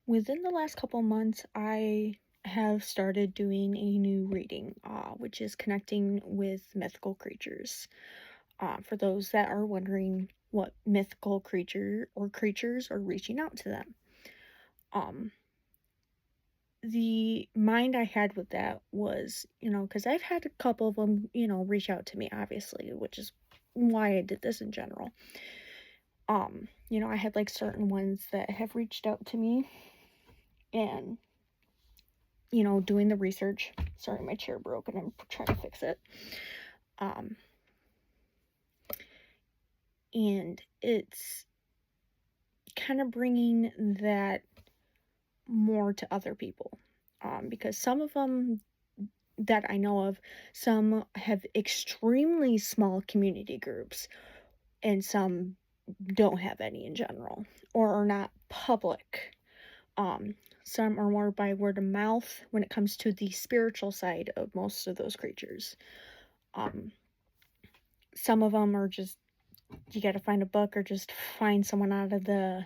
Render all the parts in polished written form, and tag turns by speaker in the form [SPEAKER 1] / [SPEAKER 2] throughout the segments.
[SPEAKER 1] Within the last couple months, I have started doing a new reading, which is connecting with mythical creatures. For those that are wondering what mythical creature or creatures are reaching out to them. Um, the mind I had with that was, because I've had a couple of them, reach out to me, obviously, which is why I did this in general. I had like certain ones that have reached out to me and doing the research. Sorry, my chair broke and I'm trying to fix it. And it's kind of bringing that more to other people. Because some of them that I know of, some have extremely small community groups, and some don't have any in general, or are not public. Some are more by word of mouth when it comes to the spiritual side of most of those creatures. Some of them are just, you gotta find a book or just find someone out of the,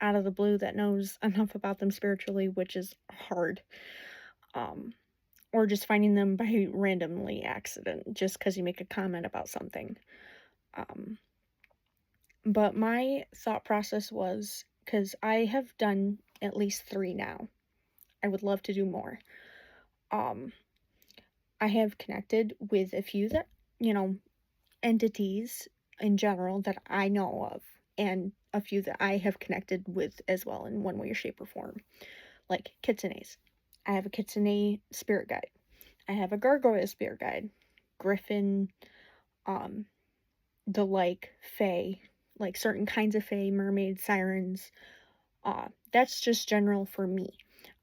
[SPEAKER 1] out of the blue that knows enough about them spiritually, which is hard. Or just finding them by randomly accident, just because you make a comment about something. But my thought process was, because I have done at least 3 now. I would love to do more. I have connected with a few that, entities in general that I know of, and a few that I have connected with as well in one way or shape or form. Like kitsunes. I have a kitsune spirit guide. I have a gargoyle spirit guide. Griffin, the fae, like certain kinds of fae, mermaids, sirens. That's just general for me.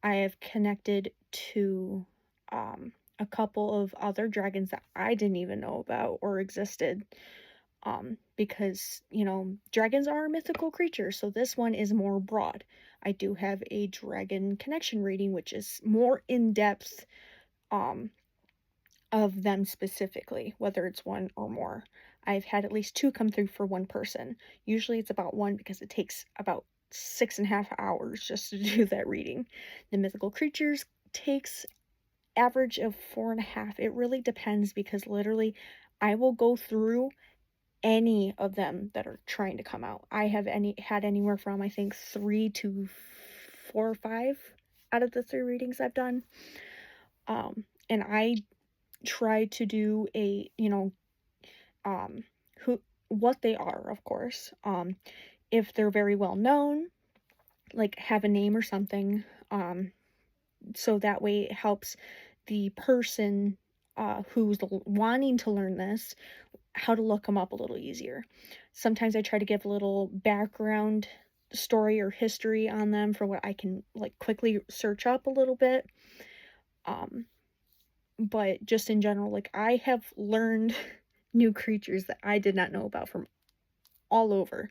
[SPEAKER 1] I have connected to a couple of other dragons that I didn't even know about or existed. Because, dragons are mythical creatures, so this one is more broad. I do have a dragon connection reading, which is more in-depth, of them specifically, whether it's one or more. I've had at least 2 come through for one person. Usually it's about 1 because it takes about 6.5 hours just to do that reading. The mythical creatures takes average of 4.5. It really depends, because literally I will go through any of them that are trying to come out. I have had anywhere from, I think, 3 to 4 or 5 out of the 3 readings I've done. And I try to do a, what they are, of course. If they're very well known, like have a name or something, so that way it helps the person who's wanting to learn this, how to look them up a little easier. Sometimes I try to give a little background story or history on them for what I can quickly search up a little bit. But just in general, I have learned new creatures that I did not know about from all over,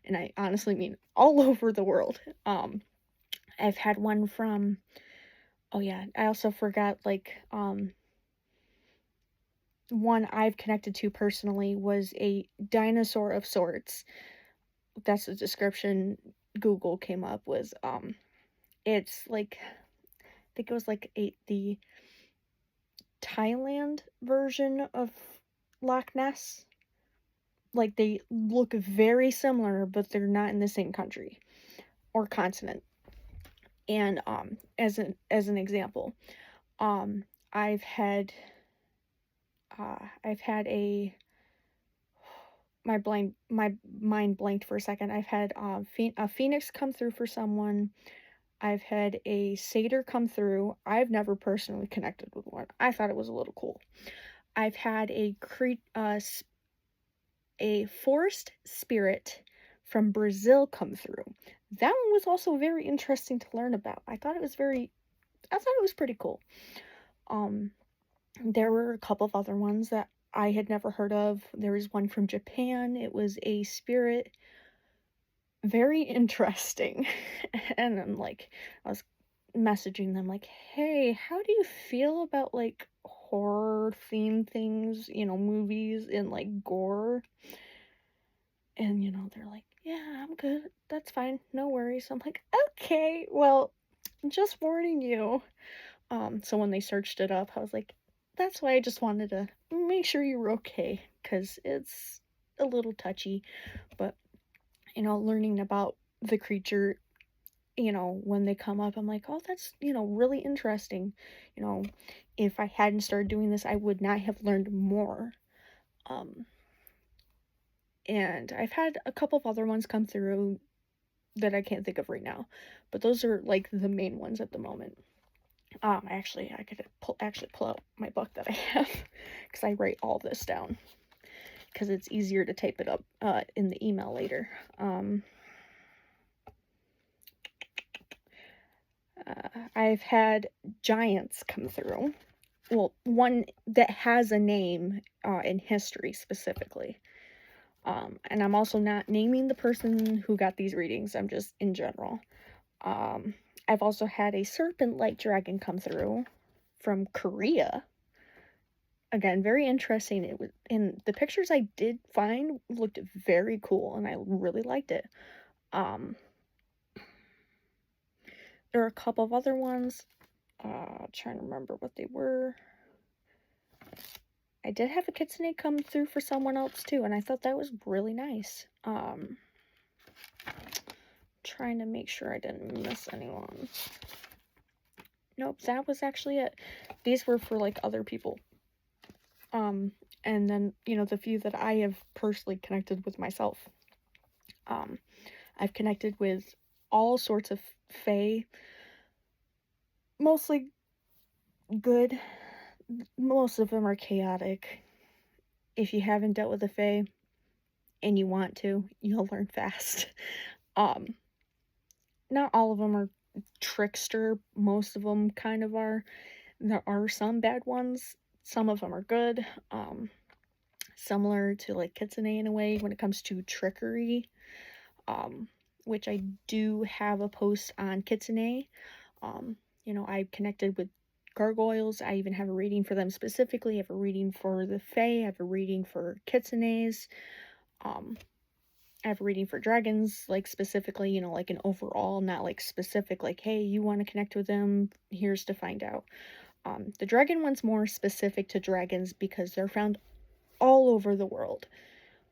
[SPEAKER 1] and I honestly mean all over the world. I've had one from, oh yeah, I also forgot, one I've connected to personally was a dinosaur of sorts. That's the description Google came up, was, it's I think it was the Thailand version of Loch Ness. They look very similar, but they're not in the same country or continent. And as an example, I've had a my mind blanked for a second. I've had a phoenix come through for someone. I've had a satyr come through. I've never personally connected with one. I thought it was a little cool. I've had a forest spirit from Brazil come through. That one was also very interesting to learn about. I thought it was pretty cool. There were a couple of other ones that I had never heard of. There was one from Japan. It was a spirit. Very interesting. And I was messaging them hey, how do you feel about horror themed things, movies and gore? And they're like, Yeah, I'm good. That's fine. No worries. I'm like, okay, well, just warning you. So when they searched it up, I was like, that's why I just wanted to make sure you were okay, because it's a little touchy, but, learning about the creature, when they come up, I'm like, oh, that's, really interesting. You know, if I hadn't started doing this, I would not have learned more. Um, and I've had a couple of other ones come through that I can't think of right now, but those are like the main ones at the moment. I could pull out my book that I have because I write all this down because it's easier to type it up in the email later. I've had giants come through. Well, one that has a name in history specifically. And I'm also not naming the person who got these readings. I'm just in general. Um, I've also had a serpent-like dragon come through from Korea. Again, very interesting. It was, and the pictures I did find looked very cool, and I really liked it. Um, there are a couple of other ones. Trying to remember what they were. I did have a kitsune come through for someone else too, and I thought that was really nice. Trying to make sure I didn't miss anyone. Nope, that was actually it. These were for like other people. And then, the few that I have personally connected with myself. I've connected with all sorts of fae, mostly good. Most of them are chaotic. If you haven't dealt with a fae and you want to, you'll learn fast. Not all of them are trickster. Most of them kind of are. There are some bad ones. Some of them are good. Similar to like kitsune in a way when it comes to trickery. Which I do have a post on kitsune. I connected with gargoyles. I even have a reading for them specifically. I have a reading for the fae. I have a reading for kitsunes. I have a reading for dragons, like specifically, like an overall, not like specific, like, hey, you want to connect with them, here's to find out. The dragon one's more specific to dragons because they're found all over the world.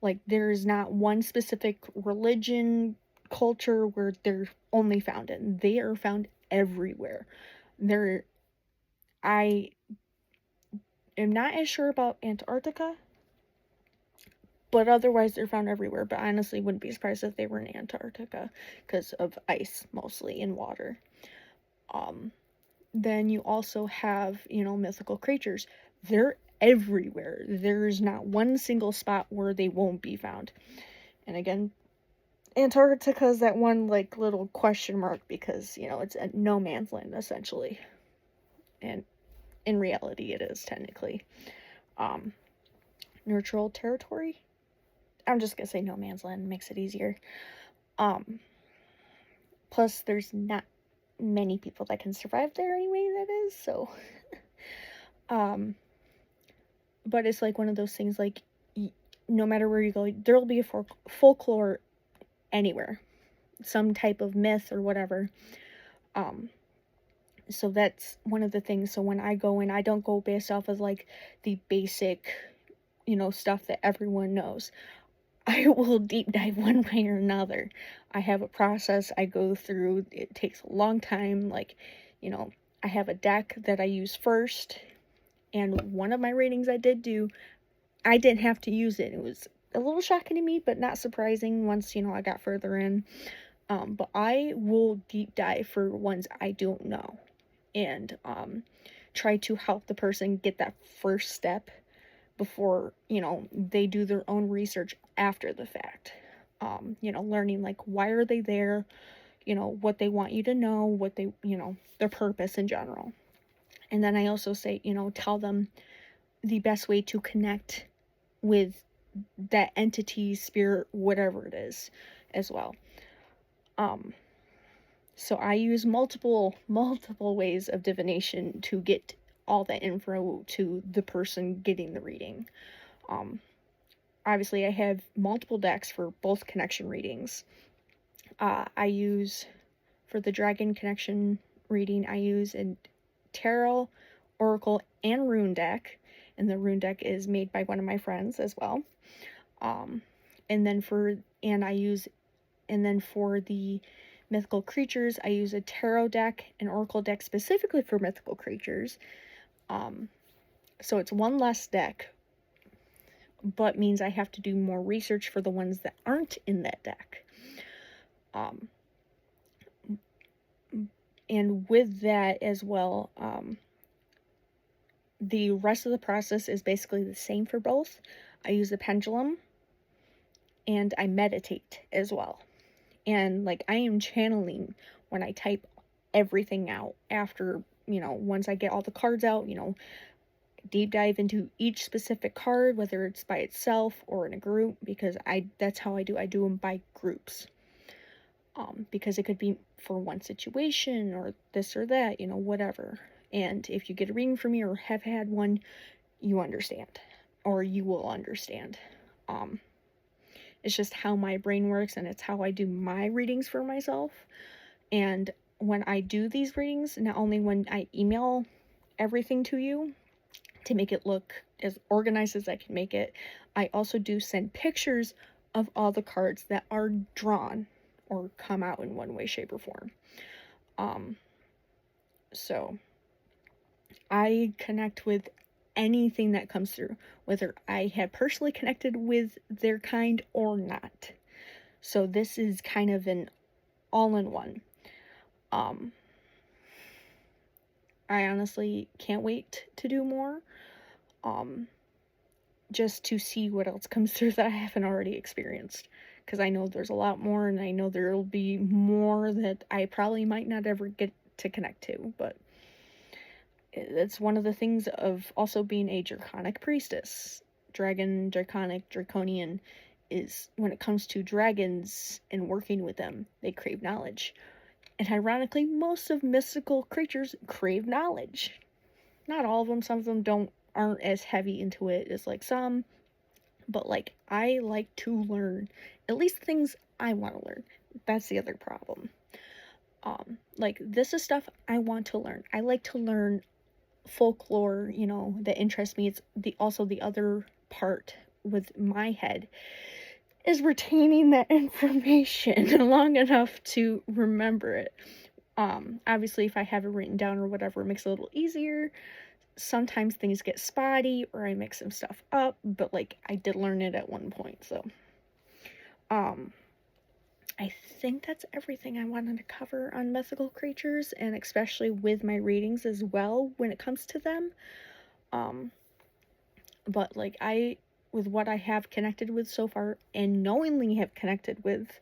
[SPEAKER 1] Like, there's not one specific religion, culture where they're only found in. They are found everywhere. I am not as sure about Antarctica, but otherwise they're found everywhere. But honestly, wouldn't be surprised if they were in Antarctica because of ice mostly in water. Then you also have, mythical creatures. They're everywhere. There's not one single spot where they won't be found. And again, Antarctica is that one like little question mark because, it's a no man's land essentially. And in reality it is technically. Neutral territory? I'm just gonna say no man's land, makes it easier. Plus there's not many people that can survive there anyway, that is, so but it's like one of those things like no matter where you go, there'll be a folklore anywhere, some type of myth or whatever. So that's one of the things. So when I go in, I don't go based off of like the basic, stuff that everyone knows. I will deep dive one way or another. I have a process I go through. It takes a long time. Like, I have a deck that I use first. And one of my readings I did do, I didn't have to use it. It was a little shocking to me, but not surprising once, I got further in. But I will deep dive for ones I don't know. And try to help the person get that first step before, they do their own research after the fact. Learning like why are they there, what they want you to know, what they, their purpose in general. And then I also say, tell them the best way to connect with that entity, spirit, whatever it is as well. So I use multiple ways of divination to get all that info to the person getting the reading. obviously I have multiple decks for both connection readings. I use, for the dragon connection reading, I use a tarot, oracle, and rune deck, and the rune deck is made by one of my friends as well. And then for the mythical creatures, I use a tarot deck, an oracle deck specifically for mythical creatures. So it's one less deck, but means I have to do more research for the ones that aren't in that deck. And with that as well, the rest of the process is basically the same for both. I use the pendulum, and I meditate as well. And like, I am channeling when I type everything out after, once I get all the cards out, deep dive into each specific card, whether it's by itself or in a group, because that's how I do them by groups. Because it could be for one situation or this or that, whatever. And if you get a reading from me or have had one, you understand, or you will understand. It's just how my brain works, and it's how I do my readings for myself. And when I do these readings, not only when I email everything to you to make it look as organized as I can make it, I also do send pictures of all the cards that are drawn or come out in one way, shape, or form. So I connect with anything that comes through, whether I have personally connected with their kind or not. So this is kind of an all-in-one. I honestly can't wait to do more. Just to see what else comes through that I haven't already experienced. Because I know there's a lot more, and I know there'll be more that I probably might not ever get to connect to, but it's one of the things of also being a draconic priestess. Dragon, draconic, draconian is, when it comes to dragons and working with them, they crave knowledge. And ironically, most of mystical creatures crave knowledge. Not all of them, some of them aren't as heavy into it as like some, but like, I like to learn at least things I want to learn. That's the other problem. Like, this is stuff I want to learn. I like to learn folklore, that interests me. It's also the other part with my head is retaining that information long enough to remember it. Obviously, if I have it written down or whatever, it makes it a little easier. Sometimes things get spotty or I mix some stuff up, but like, I did learn it at one point. So I think that's everything I wanted to cover on mythical creatures, and especially with my readings as well when it comes to them. But like, with what I have connected with so far and knowingly have connected with,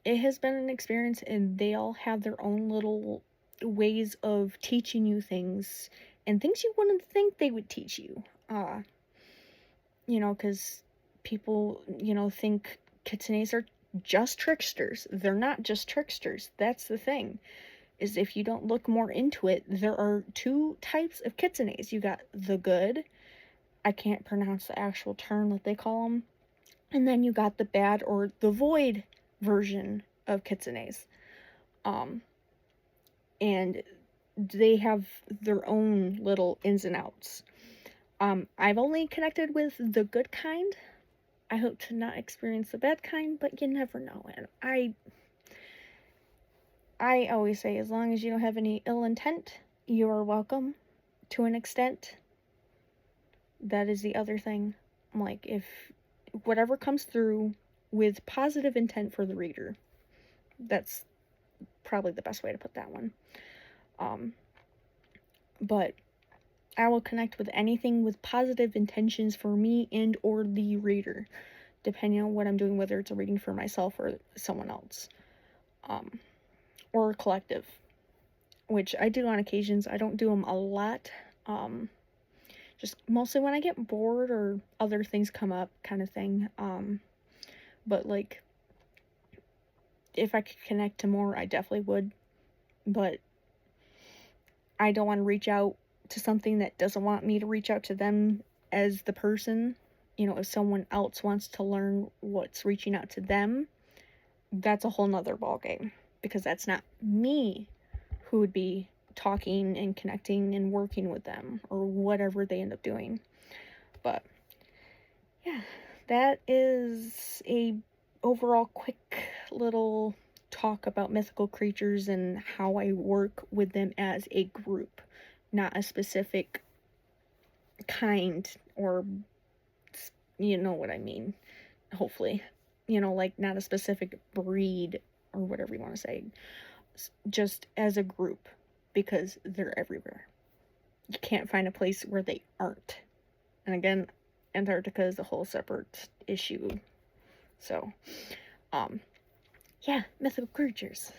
[SPEAKER 1] it has been an experience, and they all have their own little ways of teaching you things, and things you wouldn't think they would teach you. Because people, think kitsunes are just tricksters. They're not just tricksters. That's the thing, is if you don't look more into it, there are two types of kitsunes. You got the good, I can't pronounce the actual term that they call them, and then you got the bad or the void version of kitsunes. And they have their own little ins and outs. I've only connected with the good kind. I hope to not experience the bad kind, but you never know. And I always say, as long as you don't have any ill intent, you are welcome to an extent. That is the other thing. Like, if whatever comes through with positive intent for the reader, that's probably the best way to put that one. But I will connect with anything with positive intentions for me and or the reader, depending on what I'm doing, whether it's a reading for myself or someone else, or collective, which I do on occasions. I don't do them a lot, just mostly when I get bored or other things come up, kind of thing. But like, if I could connect to more, I definitely would, but I don't want to reach out to something that doesn't want me to reach out to them as the person. if someone else wants to learn what's reaching out to them, that's a whole nother ballgame, because that's not me who would be talking and connecting and working with them or whatever they end up doing. But yeah, that is a overall quick little talk about mythical creatures and how I work with them as a group, not a specific kind, or you know what I mean, hopefully. Like not a specific breed or whatever you want to say, just as a group, because they're everywhere. You can't find a place where they aren't. And again, Antarctica is a whole separate issue. So, yeah, mythical creatures.